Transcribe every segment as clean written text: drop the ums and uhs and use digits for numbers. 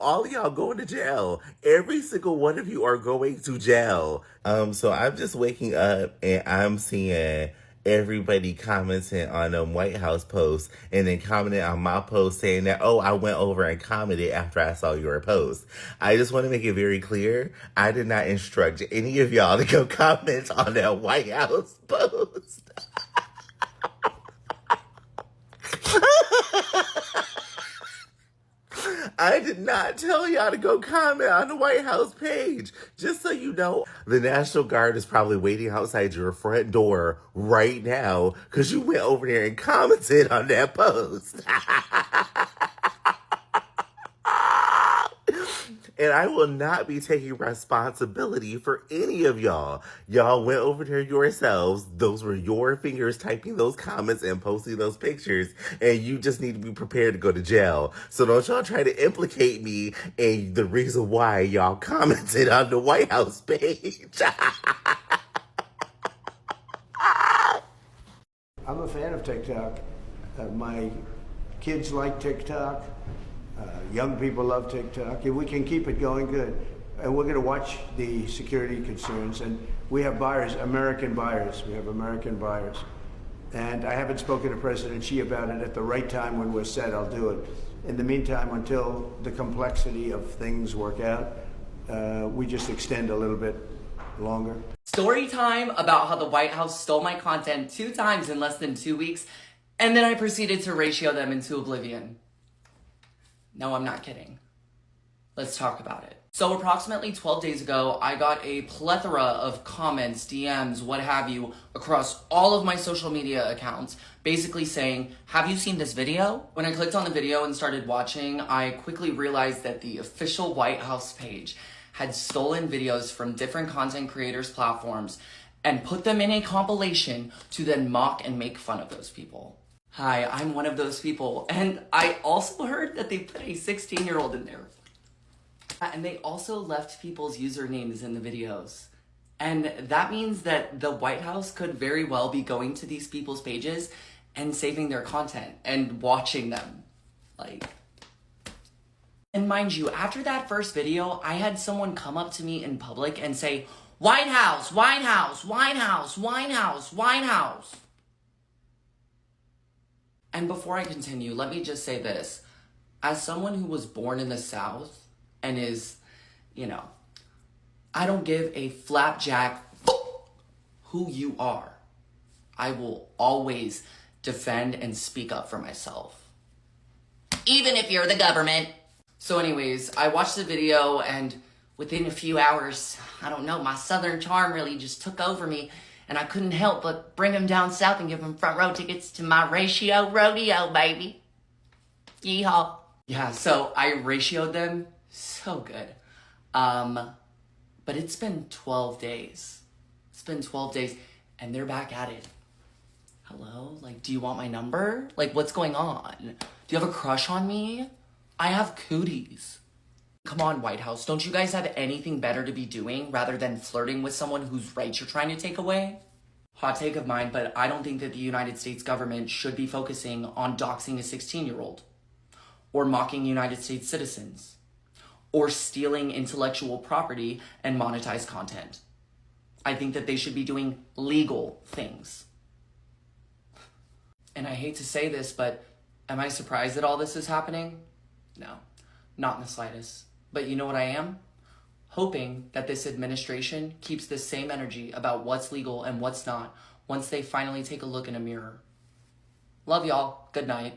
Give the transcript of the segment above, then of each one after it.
all of y'all going to jail. Every single one of you are going to jail. So I'm just waking up and I'm seeing everybody commenting on White House posts and then commenting on my post saying that, oh, I went over and commented after I saw your post. I just want to make it very clear, I did not instruct any of y'all to go comment on that White House post. I did not tell y'all to go comment on the White House page. Just so you know, the National Guard is probably waiting outside your front door right now because you went over there and commented on that post. And I will not be taking responsibility for any of y'all. Y'all went over there yourselves. Those were your fingers typing those comments and posting those pictures. And you just need to be prepared to go to jail. So don't y'all try to implicate me in the reason why y'all commented on the White House page. I'm a fan of TikTok. My kids like TikTok. Young people love TikTok. If we can keep it going, good. And we're going to watch the security concerns. And we have buyers, American buyers. We have American buyers. And I haven't spoken to President Xi about it. At the right time when we're set, I'll do it. In the meantime, until the complexity of things work out, we just extend a little bit longer. Story time about how the White House stole my content 2 times in less than 2 weeks, and then I proceeded to ratio them into oblivion. No, I'm not kidding. Let's talk about it. So approximately 12 days ago, I got a plethora of comments, DMs, what have you, across all of my social media accounts, basically saying, have you seen this video? When I clicked on the video and started watching, I quickly realized that the official White House page had stolen videos from different content creators' platforms and put them in a compilation to then mock and make fun of those people. Hi, I'm one of those people, and I also heard that they put a 16-year-old in there. And they also left people's usernames in the videos. And that means that the White House could very well be going to these people's pages and saving their content and watching them. And mind you, after that first video, I had someone come up to me in public and say, White House, White House, White House, White House, White House. And before I continue, let me just say this. As someone who was born in the South and is, I don't give a flapjack who you are. I will always defend and speak up for myself. Even if you're the government. So anyways, I watched the video and within a few hours, I don't know, my Southern charm really just took over me. And I couldn't help but bring him down south and give him front row tickets to my ratio rodeo, baby. Yeehaw. Yeah, so I ratioed them so good. But it's been 12 days. It's been 12 days and they're back at it. Hello? Do you want my number? What's going on? Do you have a crush on me? I have cooties. Come on, White House. Don't you guys have anything better to be doing rather than flirting with someone whose rights you're trying to take away? Hot take of mine, but I don't think that the United States government should be focusing on doxing a 16-year-old or mocking United States citizens or stealing intellectual property and monetized content. I think that they should be doing legal things. And I hate to say this, but am I surprised that all this is happening? No, not in the slightest. But you know what I am? Hoping that this administration keeps the same energy about what's legal and what's not once they finally take a look in a mirror. Love y'all. Good night.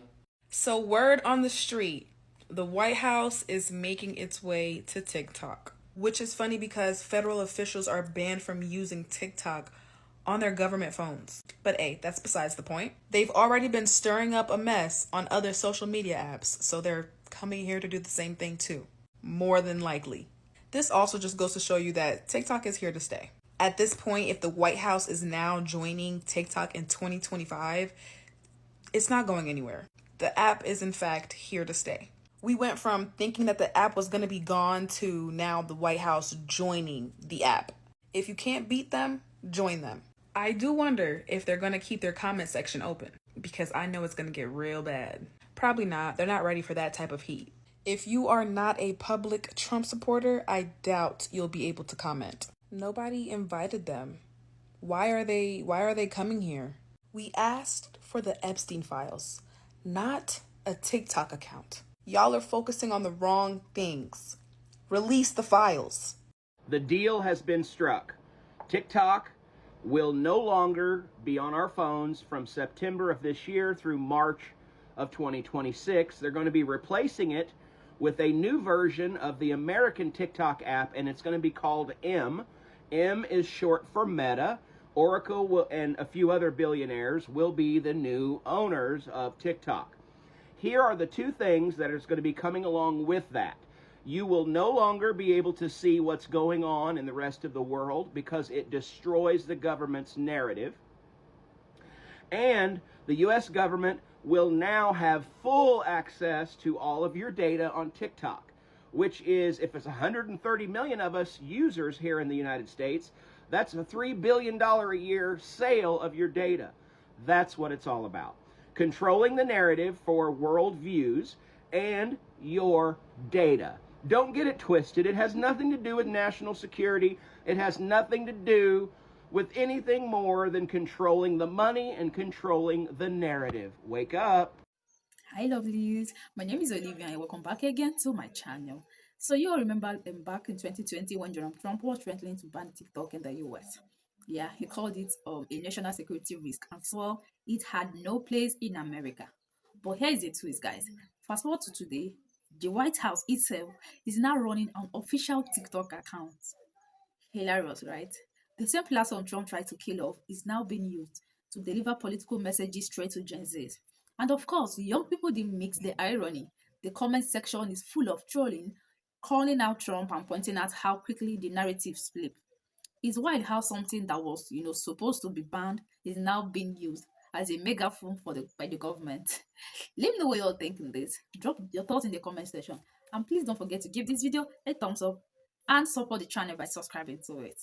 So word on the street, the White House is making its way to TikTok, which is funny because federal officials are banned from using TikTok on their government phones. But hey, that's besides the point. They've already been stirring up a mess on other social media apps, so they're coming here to do the same thing too. More than likely. This also just goes to show you that TikTok is here to stay. At this point, if the White House is now joining TikTok in 2025, it's not going anywhere. The app is in fact here to stay. We went from thinking that the app was going to be gone to now the White House joining the app. If you can't beat them, join them. I do wonder if they're going to keep their comment section open because I know it's going to get real bad. Probably not. They're not ready for that type of heat. If you are not a public Trump supporter, I doubt you'll be able to comment. Nobody invited them. Why are they coming here? We asked for the Epstein files, not a TikTok account. Y'all are focusing on the wrong things. Release the files. The deal has been struck. TikTok will no longer be on our phones from September of this year through March of 2026. They're going to be replacing it with a new version of the American TikTok app, and it's going to be called M. M is short for Meta. Oracle will, and a few other billionaires will be the new owners of TikTok. Here are the two things that is going to be coming along with that. You will no longer be able to see what's going on in the rest of the world because it destroys the government's narrative. And the U.S. government will now have full access to all of your data on TikTok, which is, if it's 130 million of us users here in the United States, that's a $3 billion a year sale of your data. That's what it's all about. Controlling the narrative for world views and your data. Don't get it twisted. It has nothing to do with national security. It has nothing to do with anything more than controlling the money and controlling the narrative. Wake up. Hi lovelies, my name is Olivia and welcome back again to my channel. So you all remember back in 2020 when Donald Trump was threatening to ban TikTok in the US. Yeah, he called it a national security risk and so it had no place in America. But here is the twist, guys. Fast forward to today, the White House itself is now running an official TikTok account. Hilarious, right? The same platform Trump tried to kill off is now being used to deliver political messages straight to Gen Z. And of course, young people didn't mix the irony. The comment section is full of trolling, calling out Trump and pointing out how quickly the narratives flip. It's wild how something that was, supposed to be banned is now being used as a megaphone by the government. Let me know what you're thinking this. Drop your thoughts in the comment section. And please don't forget to give this video a thumbs up and support the channel by subscribing to it.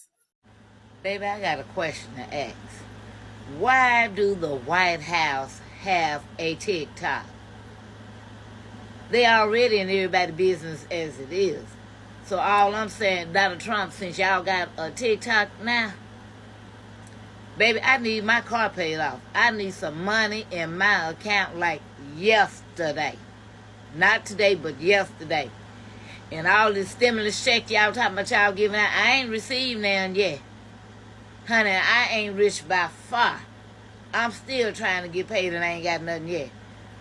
Baby, I got a question to ask. Why do the White House have a TikTok? They already in everybody's business as it is. So all I'm saying, Donald Trump, since y'all got a TikTok now, baby, I need my car paid off. I need some money in my account like yesterday. Not today, but yesterday. And all this stimulus check y'all talking about y'all giving out, I ain't received none yet. Honey, I ain't rich by far. I'm still trying to get paid and I ain't got nothing yet.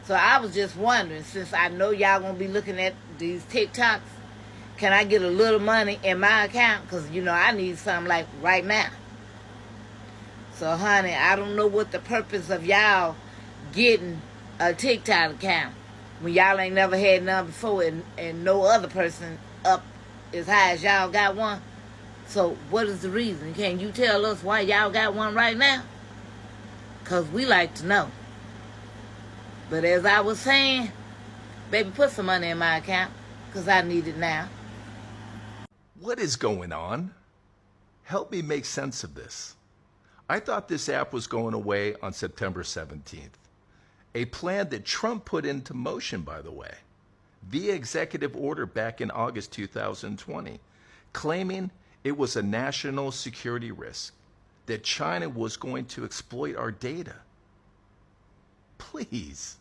So I was just wondering, since I know y'all gonna be looking at these TikToks, can I get a little money in my account? Because, I need something like right now. So, honey, I don't know what the purpose of y'all getting a TikTok account when y'all ain't never had none before and no other person up as high as y'all got one. So what is the reason? Can you tell us why y'all got one right now? Because we like to know. But as I was saying, baby, put some money in my account because I need it now. What is going on? Help me make sense of this. I thought this app was going away on September 17th. A plan that Trump put into motion, by the way, via executive order back in August 2020, claiming it was a national security risk, that China was going to exploit our data. Please,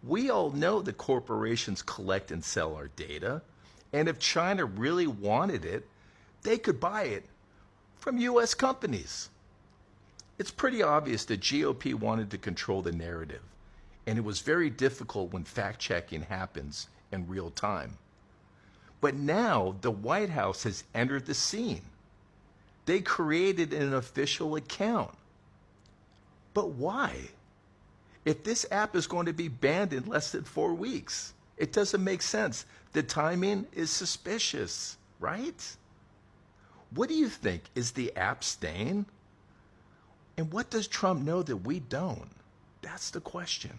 we all know that corporations collect and sell our data, and if China really wanted it, they could buy it from US companies. It's pretty obvious that GOP wanted to control the narrative, and it was very difficult when fact-checking happens in real time. But now the White House has entered the scene. They created an official account. But why? If this app is going to be banned in less than 4 weeks, it doesn't make sense. The timing is suspicious, right? What do you think? Is the app staying? And what does Trump know that we don't? That's the question.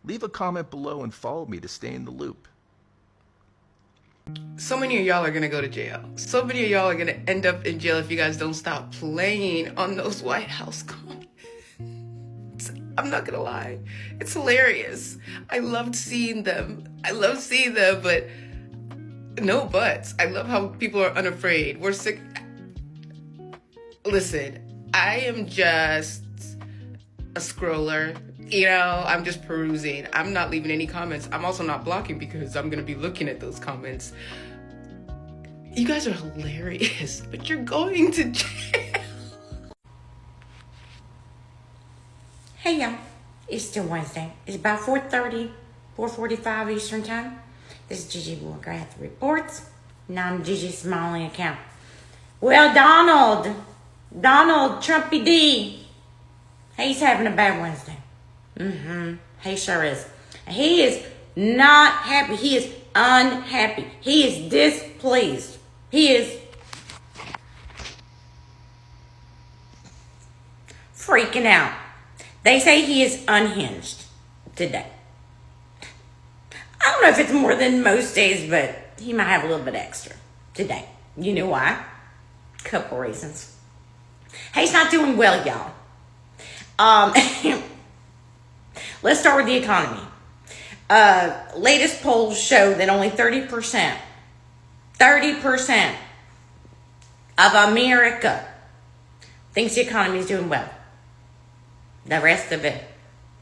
Leave a comment below and follow me to stay in the loop. So many of y'all are gonna go to jail. So many of y'all are gonna end up in jail if you guys don't stop playing on those White House comments. I'm not gonna lie. It's hilarious. I loved seeing them. But no buts. I love how people are unafraid. We're sick. Listen, I am just a scroller. I'm just perusing. I'm not leaving any comments. I'm also not blocking because I'm gonna be looking at those comments. You guys are hilarious, but you're going to jail. Hey y'all, it's still Wednesday. It's about 4:30, 4:45 Eastern Time. This is Gigi Walker at the reports. Now I'm Gigi Smalley account. Well, Donald Trumpy D, he's having a bad Wednesday. He sure is. He is not happy. He is unhappy. He is displeased. He is freaking out. They say he is unhinged today. I don't know if it's more than most days, but he might have a little bit extra today. You know why? Couple reasons. He's not doing well, y'all. Let's start with the economy. Latest polls show that only 30% of America thinks the economy is doing well. The rest of it,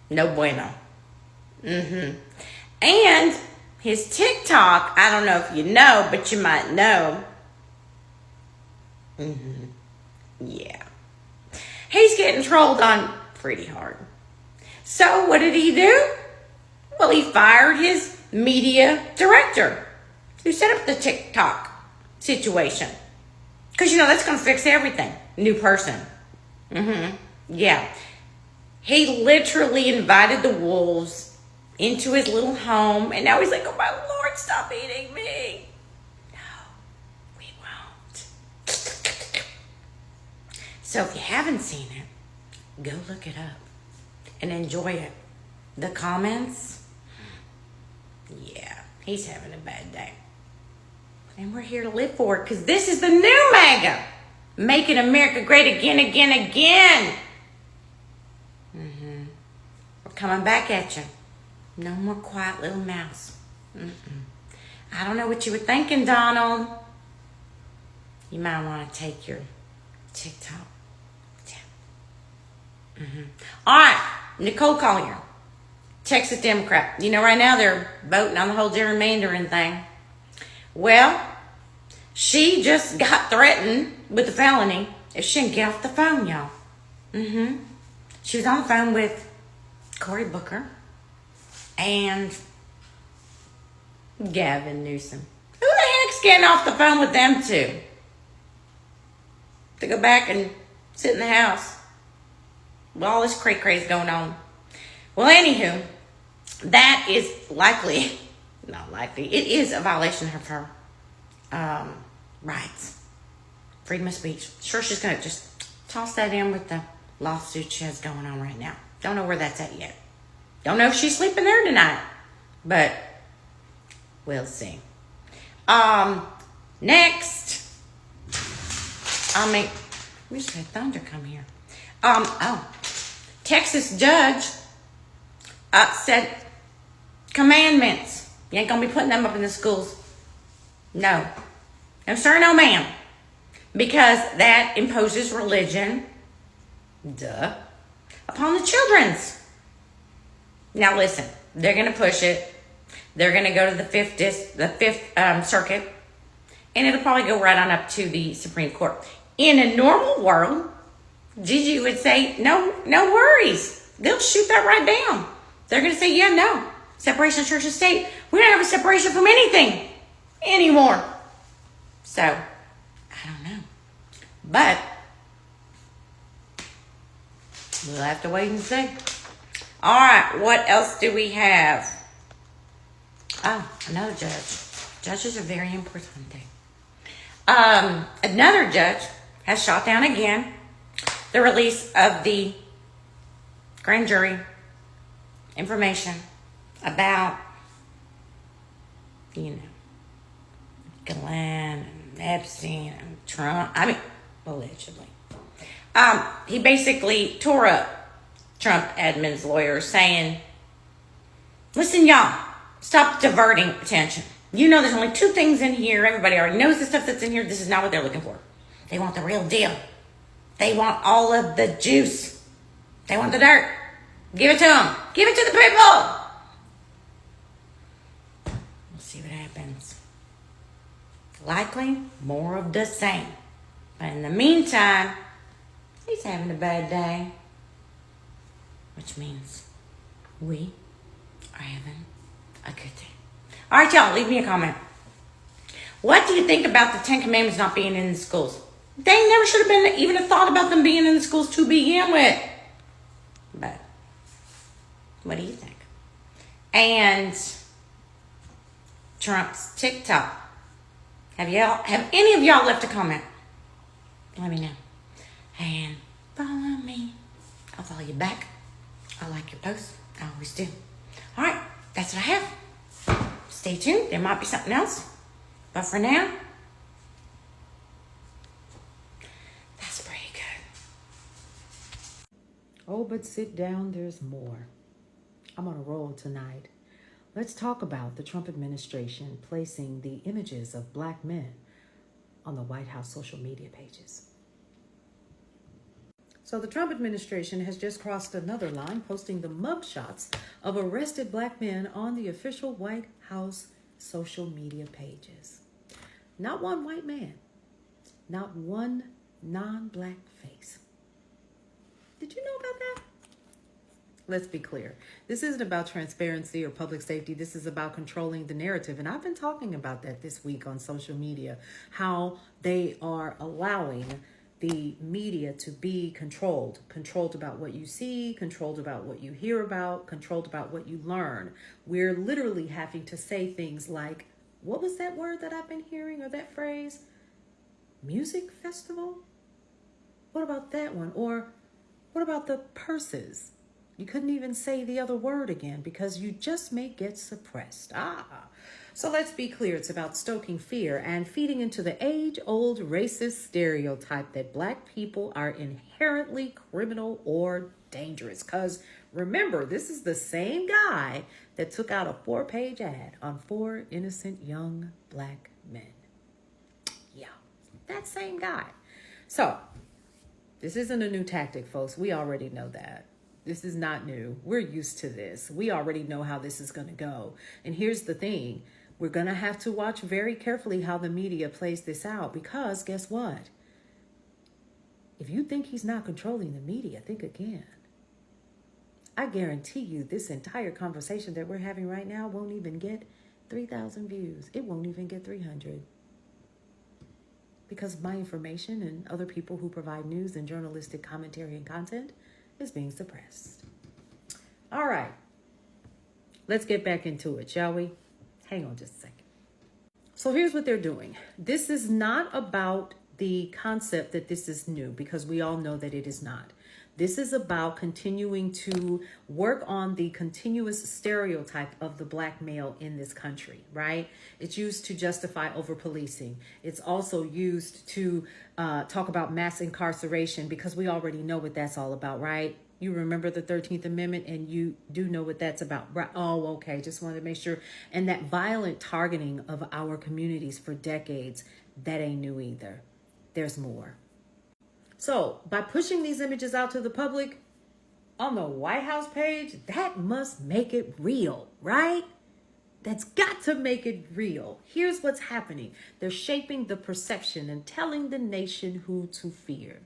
no bueno. And his TikTok, I don't know if you know, but you might know. Yeah. He's getting trolled on pretty hard. So what did he do? Well, he fired his media director who set up the TikTok situation. Because, that's going to fix everything. New person. Yeah. He literally invited the wolves into his little home. And now he's like, oh, my Lord, stop eating me. No, we won't. So if you haven't seen it, go look it up and enjoy it. The comments, yeah, he's having a bad day. And we're here to live for it because this is the new MAGA. Making America great again, again, again. We're coming back at you. No more quiet little mouse. I don't know what you were thinking, Donald. You might want to take your TikTok. All right, Nicole Collier, Texas Democrat. Right now they're voting on the whole gerrymandering thing. Well, she just got threatened with a felony if she didn't get off the phone, y'all. She was on the phone with Cory Booker and Gavin Newsom. Who the heck's getting off the phone with them two? To go back and sit in the house with all this cray-crazy going on. Well, anywho, that is it is a violation of her rights. Freedom of speech. Sure, she's going to just toss that in with the lawsuit she has going on right now. Don't know where that's at yet. Don't know if she's sleeping there tonight, but we'll see. Next, we just had thunder come here. Texas judge said commandments. You ain't gonna be putting them up in the schools. No. No, sir, no, ma'am. Because that imposes religion, upon the children's. Now listen, they're gonna push it. They're gonna go to the fifth circuit, and it'll probably go right on up to the Supreme Court. In a normal world, Gigi would say, no worries. They'll shoot that right down. They're going to say, yeah, no. Separation of church and state. We don't have a separation from anything anymore. So, I don't know. But, we'll have to wait and see. All right, what else do we have? Oh, another judge. Judges are very important thing. Another judge has shot down again the release of the grand jury information about, Ghislaine and Epstein and Trump. Allegedly. He basically tore up Trump admin's lawyer saying, listen, y'all, stop diverting attention. You know there's only two things in here. Everybody already knows the stuff that's in here. This is not what they're looking for. They want the real deal. They want all of the juice. They want the dirt. Give it to them. Give it to the people. We'll see what happens. Likely more of the same. But in the meantime, he's having a bad day. Which means we are having a good day. All right, y'all, leave me a comment. What do you think about the 10 Commandments not being in the schools? They never should have been even a thought about them being in the schools to begin with. But what do you think? And Trump's TikTok. Have any of y'all left a comment? Let me know. And follow me. I'll follow you back. I like your posts. I always do. All right, that's what I have. Stay tuned. There might be something else. But for now, that's pretty good. Oh, but sit down. There's more. I'm on a roll tonight. Let's talk about the Trump administration placing the images of black men on the White House social media pages. So the Trump administration has just crossed another line, posting the mugshots of arrested black men on the official White House social media pages. Not one white man, not one non-black face. Did you know about that? Let's be clear. This isn't about transparency or public safety. This is about controlling the narrative. And I've been talking about that this week on social media, how they are allowing the media to be controlled about what you see, controlled about what you hear about, controlled about what you learn. We're literally having to say things like, what was that word that I've been hearing, or that phrase? Music festival? What about that one? Or what about the purses? You couldn't even say the other word again because you just may get suppressed. So let's be clear. It's about stoking fear and feeding into the age-old racist stereotype that black people are inherently criminal or dangerous. Because remember, this is the same guy that took out a 4-page ad on 4 innocent young black men. Yeah, that same guy. So this isn't a new tactic, folks. We already know that. This is not new. We're used to this. We already know how this is going to go. And here's the thing. We're going to have to watch very carefully how the media plays this out, because guess what? If you think he's not controlling the media, think again. I guarantee you this entire conversation that we're having right now won't even get 3,000 views. It won't even get 300. Because my information and other people who provide news and journalistic commentary and content is being suppressed. All right. Let's get back into it, shall we? Hang on just a second. So here's what they're doing. This is not about the concept that this is new, because we all know that it is not. This is about continuing to work on the continuous stereotype of the black male in this country, right? It's used to justify over-policing. It's also used to talk about mass incarceration, because we already know what that's all about, right? You remember the 13th Amendment, and you do know what that's about. Right? Oh, okay. Just wanted to make sure. And that violent targeting of our communities for decades, that ain't new either. There's more. So by pushing these images out to the public on the White House page, that must make it real, right? That's got to make it real. Here's what's happening. They're shaping the perception and telling the nation who to fear.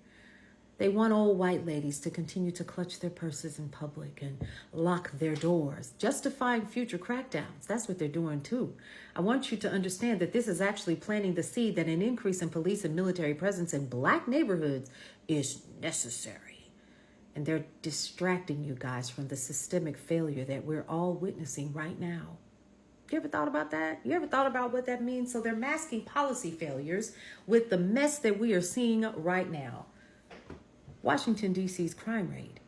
They want old white ladies to continue to clutch their purses in public and lock their doors, justifying future crackdowns. That's what they're doing too. I want you to understand that this is actually planting the seed that an increase in police and military presence in black neighborhoods is necessary. And they're distracting you guys from the systemic failure that we're all witnessing right now. You ever thought about that? You ever thought about what that means? So they're masking policy failures with the mess that we are seeing right now. Washington, D.C.'s crime rate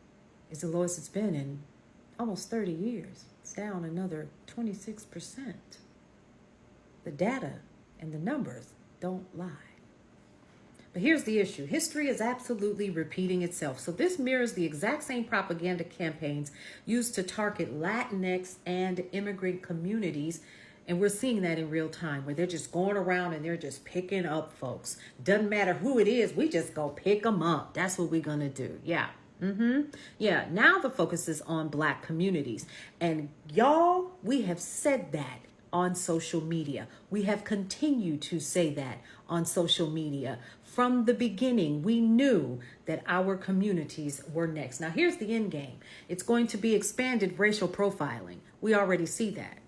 is the lowest it's been in almost 30 years. It's down another 26%. The data and the numbers don't lie. But here's the issue. History is absolutely repeating itself. So this mirrors the exact same propaganda campaigns used to target Latinx and immigrant communities. And we're seeing that in real time, where they're just going around and they're just picking up folks. Doesn't matter who it is. We just go pick them up. That's what we're going to do. Yeah. Yeah. Now the focus is on Black communities. And y'all, we have said that on social media. We have continued to say that on social media. From the beginning, we knew that our communities were next. Now, here's the end game. It's going to be expanded racial profiling. We already see that.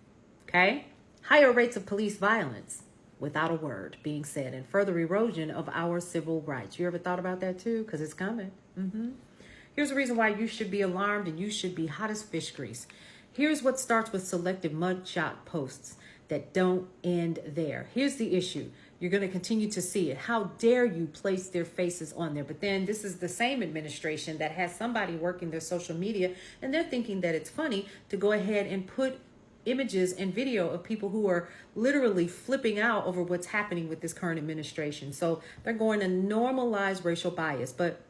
Okay? Higher rates of police violence, without a word being said, and further erosion of our civil rights. You ever thought about that too? Because it's coming. Here's the reason why you should be alarmed and you should be hot as fish grease. Here's what starts with selective mugshot posts that don't end there. Here's the issue. You're going to continue to see it. How dare you place their faces on there? But then this is the same administration that has somebody working their social media, and they're thinking that it's funny to go ahead and put images and video of people who are literally flipping out over what's happening with this current administration. So they're going to normalize racial bias, but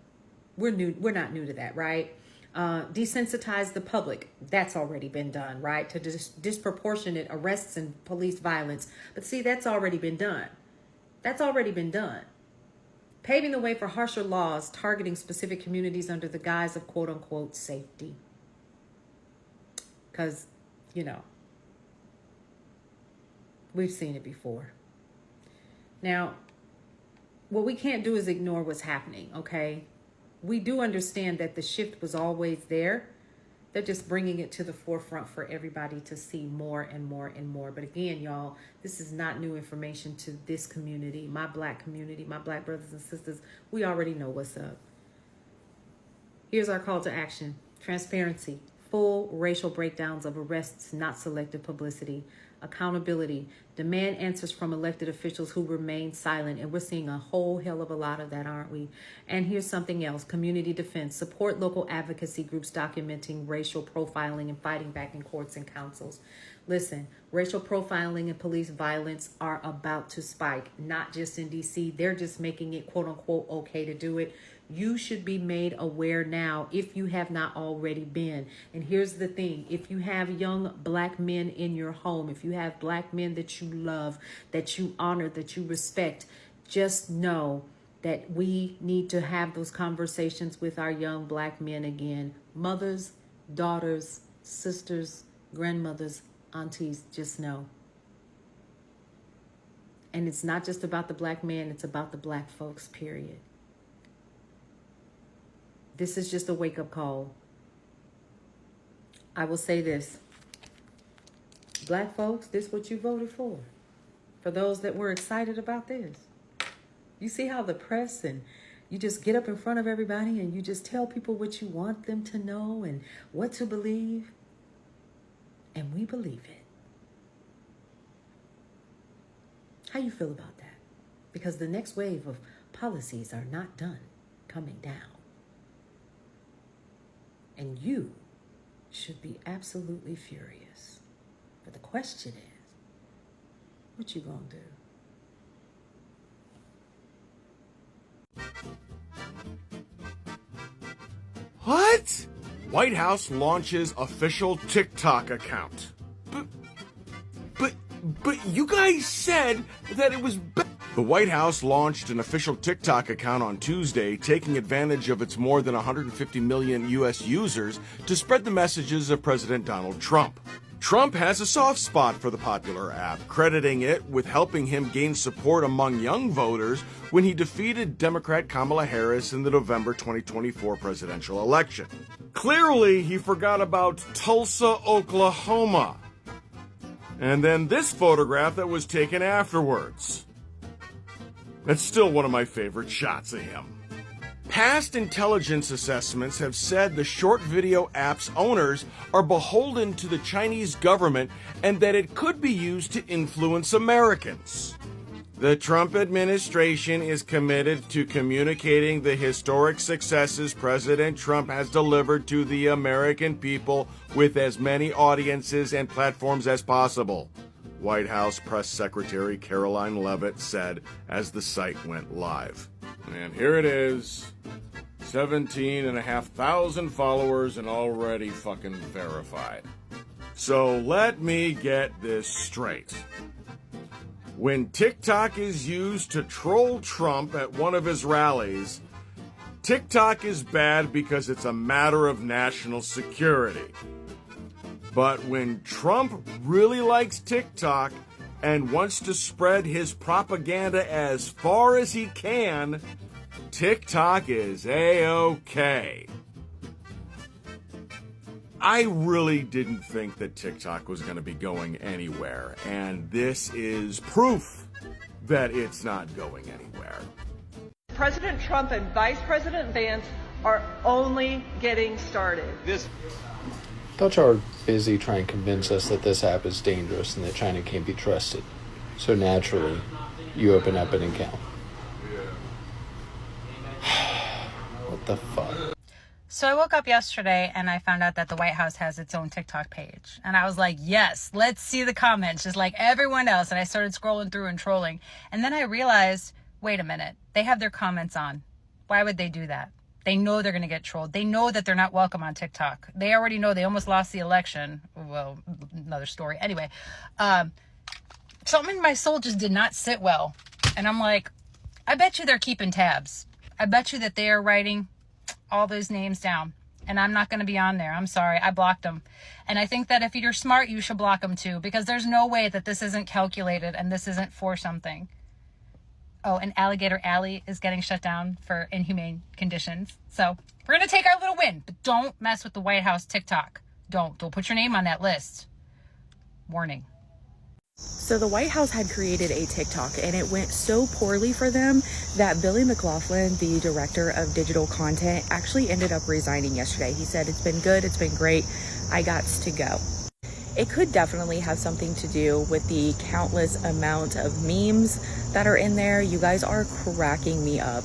we're not new to that, right? Desensitize the public. That's already been done, right? To disproportionate arrests and police violence. But see, that's already been done. That's already been done. Paving the way for harsher laws targeting specific communities under the guise of quote unquote safety. Because, we've seen it before. Now, what we can't do is ignore what's happening, okay? We do understand that the shift was always there. They're just bringing it to the forefront for everybody to see more and more and more. But again, y'all, this is not new information to this community, my Black community, my Black brothers and sisters. We already know what's up. Here's our call to action. Transparency. Full racial breakdowns of arrests, not selective publicity. Accountability. Demand answers from elected officials who remain silent. And we're seeing a whole hell of a lot of that, aren't we? And here's something else. Community defense. Support local advocacy groups documenting racial profiling and fighting back in courts and councils. Listen, racial profiling and police violence are about to spike, not just in DC. They're just making it quote unquote okay to do it. You should be made aware now if you have not already been. And here's the thing. If you have young Black men in your home, if you have Black men that you love, that you honor, that you respect, just know that we need to have those conversations with our young Black men again. Mothers, daughters, sisters, grandmothers, aunties, just know. And it's not just about the Black man, it's about the Black folks, period. This is just a wake-up call. I will say this. Black folks, this is what you voted for. For those that were excited about this. You see how the press and you just get up in front of everybody and you just tell people what you want them to know and what to believe. And we believe it. How you feel about that? Because the next wave of policies are not done coming down. And you should be absolutely furious. But the question is, what you gonna do? What? White House launches official TikTok account. But you guys said that it was The White House launched an official TikTok account on Tuesday, taking advantage of its more than 150 million U.S. users to spread the messages of President Donald Trump. Trump has a soft spot for the popular app, crediting it with helping him gain support among young voters when he defeated Democrat Kamala Harris in the November 2024 presidential election. Clearly, he forgot about Tulsa, Oklahoma. And then this photograph that was taken afterwards. That's still one of my favorite shots of him. Past intelligence assessments have said the short video app's owners are beholden to the Chinese government and that it could be used to influence Americans. The Trump administration is committed to communicating the historic successes President Trump has delivered to the American people with as many audiences and platforms as possible, White House Press Secretary Caroline Leavitt said as the site went live. And here it is. 17,500 followers and already fucking verified. So let me get this straight. When TikTok is used to troll Trump at one of his rallies, TikTok is bad because it's a matter of national security. But when Trump really likes TikTok and wants to spread his propaganda as far as he can, TikTok is A-OK. I really didn't think that TikTok was going to be going anywhere, and this is proof that it's not going anywhere. President Trump and Vice President Vance are only getting started. Thought y'all are busy trying to convince us that this app is dangerous and that China can't be trusted. So naturally, you open up an account. What the fuck? So I woke up yesterday and I found out that the White House has its own TikTok page. And I was like, yes, let's see the comments, just like everyone else. And I started scrolling through and trolling. And then I realized, wait a minute, they have their comments on. Why would they do that? They know they're going to get trolled. They know that they're not welcome on TikTok. They already know they almost lost the election. Well, another story. Anyway, something in my soul just did not sit well. And I'm like, I bet you they're keeping tabs. I bet you that they are writing all those names down. And I'm not going to be on there. I'm sorry. I blocked them. And I think that if you're smart, you should block them too. Because there's no way that this isn't calculated and this isn't for something. Oh, and Alligator Alley is getting shut down for inhumane conditions. So we're going to take our little win. But don't mess with the White House TikTok. Don't put your name on that list. Warning. So the White House had created a TikTok and it went so poorly for them that Billy McLaughlin, the director of digital content, actually ended up resigning yesterday. He said, it's been good, it's been great, I gots to go. It could definitely have something to do with the countless amount of memes that are in there. You guys are cracking me up.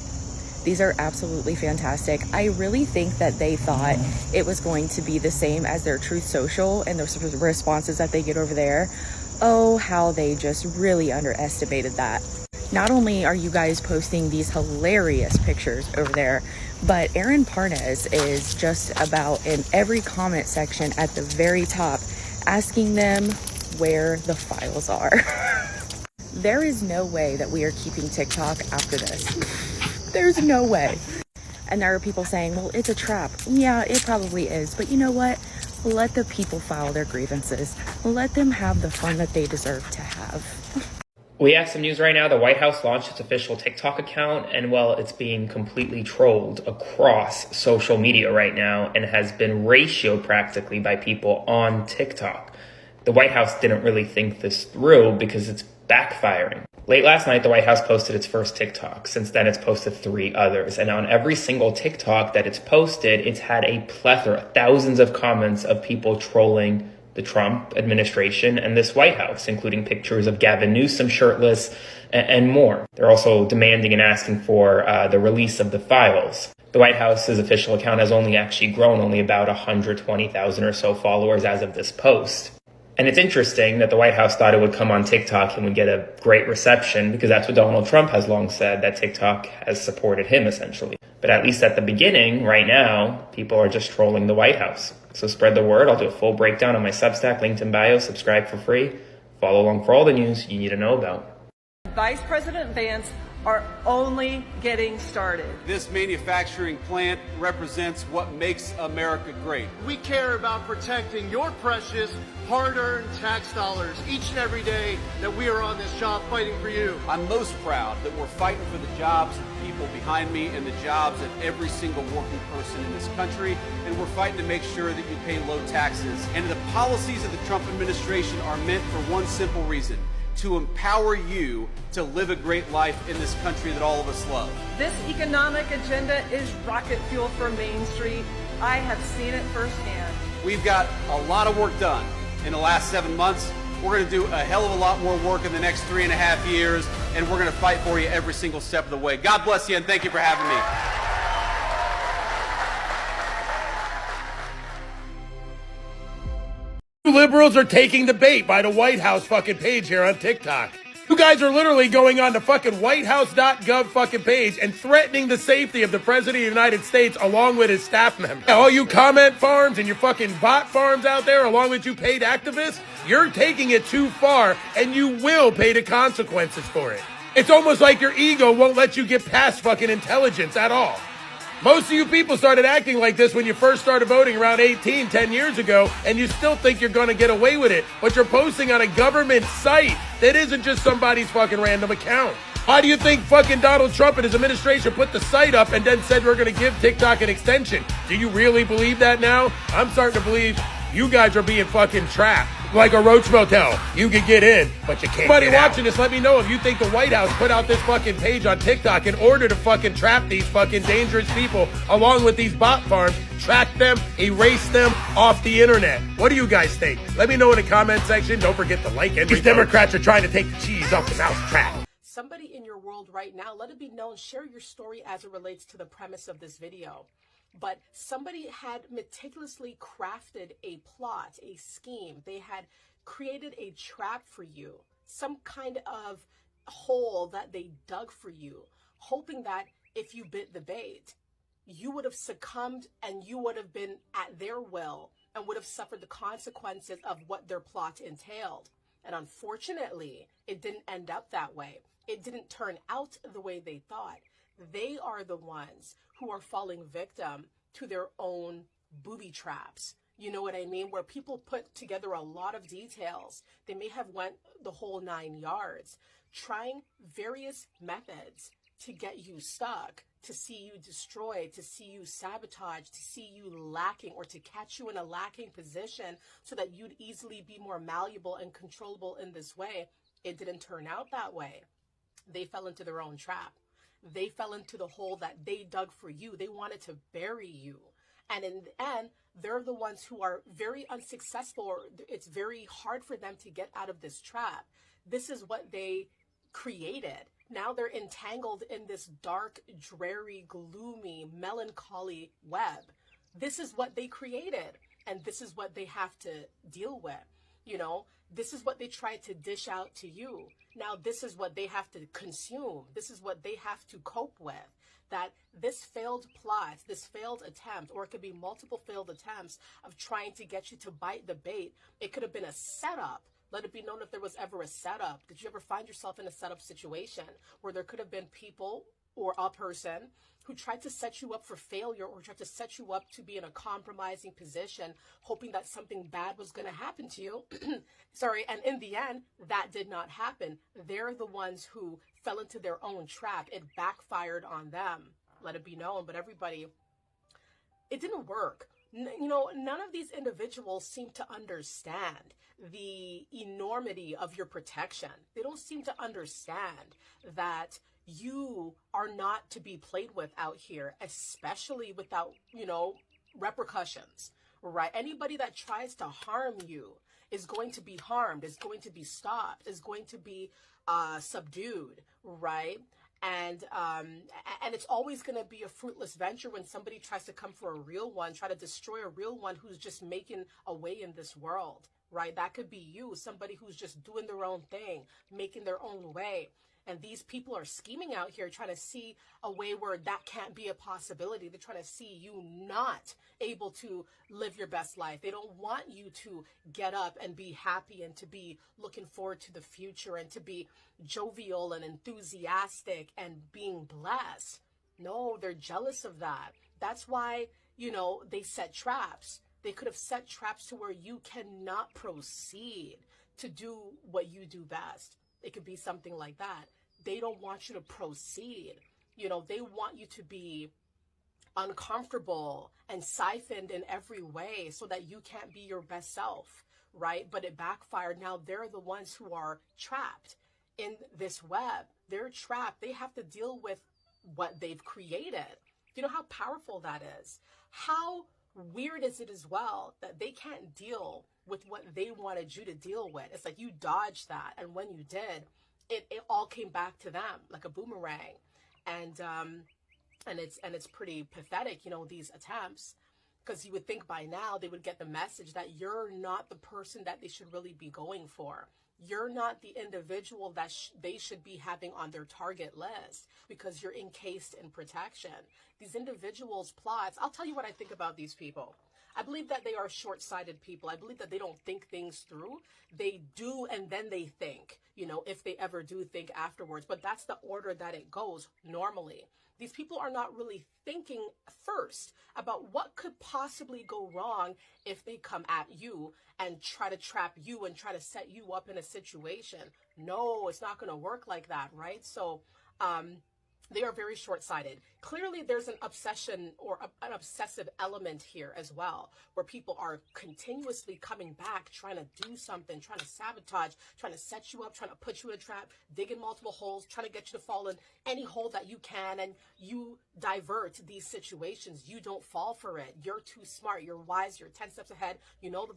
These are absolutely fantastic. I really think that they thought it was going to be the same as their Truth Social and the responses that they get over there. Oh, how they just really underestimated that. Not only are you guys posting these hilarious pictures over there, but Aaron Parnes is just about in every comment section at the very top asking them where the files are. There is no way that we are keeping TikTok after this. There's no way. And there are people saying, well, it's a trap. Yeah, it probably is. But you know what? Let the people file their grievances. Let them have the fun that they deserve to have. We have some news right now. The White House launched its official TikTok account, and well, it's being completely trolled across social media right now and has been ratioed practically by people on TikTok. The White House didn't really think this through because it's backfiring. Late last night, the White House posted its first TikTok. Since then, it's posted 3 others. And on every single TikTok that it's posted, it's had a plethora, thousands of comments of people trolling the Trump administration and this White House, including pictures of Gavin Newsom shirtless and more. They're also demanding and asking for the release of the files. The White House's official account has only actually grown only about 120,000 or so followers as of this post. And it's interesting that the White House thought it would come on TikTok and would get a great reception because that's what Donald Trump has long said, that TikTok has supported him essentially. But at least at the beginning, right now, people are just trolling the White House. So spread the word. I'll do a full breakdown on my Substack, linked in bio. Subscribe for free. Follow along for all the news you need to know about. Vice President Vance are only getting started. This manufacturing plant represents what makes America great. We care about protecting your precious, hard-earned tax dollars each and every day that we are on this job fighting for you. I'm most proud that we're fighting for the jobs of the people behind me and the jobs of every single working person in this country, and we're fighting to make sure that you pay low taxes. And the policies of the Trump administration are meant for one simple reason: to empower you to live a great life in this country that all of us love. This economic agenda is rocket fuel for Main Street. I have seen it firsthand. We've got a lot of work done in the last 7 months. We're going to do a hell of a lot more work in the next 3.5 years, and we're going to fight for you every single step of the way. God bless you, and thank you for having me. Liberals are taking the bait by the White House fucking page here on TikTok. You guys are literally going on the fucking whitehouse.gov fucking page and threatening the safety of the President of the United States along with his staff members. All you comment farms and your fucking bot farms out there, along with you paid activists, you're taking it too far and you will pay the consequences for it. It's almost like your ego won't let you get past fucking intelligence at all. Most of you people started acting like this when you first started voting around 10 years ago, and you still think you're going to get away with it, but you're posting on a government site that isn't just somebody's fucking random account. Why do you think fucking Donald Trump and his administration put the site up and then said we're going to give TikTok an extension? Do you really believe that now? I'm starting to believe you guys are being fucking trapped. Like a roach motel. You can get in, but you can't Anybody get watching this, let me know if you think the White House put out this fucking page on TikTok in order to fucking trap these fucking dangerous people along with these bot farms, track them, erase them off the internet. What do you guys think? Let me know in the comment section. Don't forget to like it. These Democrats are trying to take the cheese off the mouse trap. Somebody in your world right now, let it be known, share your story as it relates to the premise of this video. But somebody had meticulously crafted a plot, a scheme. They had created a trap for you, some kind of hole that they dug for you, hoping that if you bit the bait, you would have succumbed and you would have been at their will and would have suffered the consequences of what their plot entailed. And unfortunately, it didn't end up that way. It didn't turn out the way they thought. They are the ones who are falling victim to their own booby traps. You know what I mean? Where people put together a lot of details. They may have went the whole 9 yards, trying various methods to get you stuck, to see you destroyed, to see you sabotaged, to see you lacking, or to catch you in a lacking position so that you'd easily be more malleable and controllable in this way. It didn't turn out that way. They fell into their own trap. They fell into the hole that they dug for you. They wanted to bury you. And in the end, they're the ones who are very unsuccessful, or it's very hard for them to get out of this trap. This is what they created. Now they're entangled in this dark, dreary, gloomy, melancholy web. This is what they created, and this is what they have to deal with. You know, this is what they tried to dish out to you. Now this is what they have to consume. This is what they have to cope with. That this failed plot, this failed attempt, or it could be multiple failed attempts of trying to get you to bite the bait. It could have been a setup. Let it be known if there was ever a setup. Did you ever find yourself in a setup situation where there could have been people or a person who tried to set you up for failure, or tried to set you up to be in a compromising position, hoping that something bad was going to happen to you? Sorry, and in the end, that did not happen. They're the ones who fell into their own trap. It backfired on them. Let it be known, but everybody, it didn't work. You know, none of these individuals seem to understand the enormity of your protection. They don't seem to understand that you are not to be played with out here, especially without, you know, repercussions, right? Anybody that tries to harm you is going to be harmed, is going to be stopped, is going to be subdued, right? And it's always going to be a fruitless venture when somebody tries to come for a real one, try to destroy a real one who's just making a way in this world, right? That could be you, somebody who's just doing their own thing, making their own way. And these people are scheming out here, trying to see a way where that can't be a possibility. They're trying to see you not able to live your best life. They don't want you to get up and be happy and to be looking forward to the future and to be jovial and enthusiastic and being blessed. No, they're jealous of that. That's why, you know, they set traps. They could have set traps to where you cannot proceed to do what you do best. It could be something like that. They don't want you to proceed. You know, they want you to be uncomfortable and siphoned in every way so that you can't be your best self, right? But it backfired. Now they're the ones who are trapped in this web. They're trapped. They have to deal with what they've created. Do you know how powerful that is? How weird is it as well that they can't deal with what they wanted you to deal with? It's like you dodged that, and when you did, it all came back to them like a boomerang. And it's pretty pathetic, you know, these attempts, because you would think by now they would get the message that you're not the person that they should really be going for. you're not the individual that they should be having on their target list because you're encased in protection. These individuals' plots, I'll tell you what I think about these people. I believe that they are short-sighted people. I believe that they don't think things through. They do, and then they think, if they ever do think afterwards. But that's the order that it goes normally. These people are not really thinking first about what could possibly go wrong if they come at you and try to trap you and try to set you up in a situation. No, it's not going to work like that, right? So, they are very short-sighted. Clearly, there's an obsession or an obsessive element here as well, where people are continuously coming back, trying to do something, trying to sabotage, trying to set you up, trying to put you in a trap, digging multiple holes, trying to get you to fall in any hole that you can, and you divert these situations. You don't fall for it. You're too smart. You're wise. You're 10 steps ahead. You know the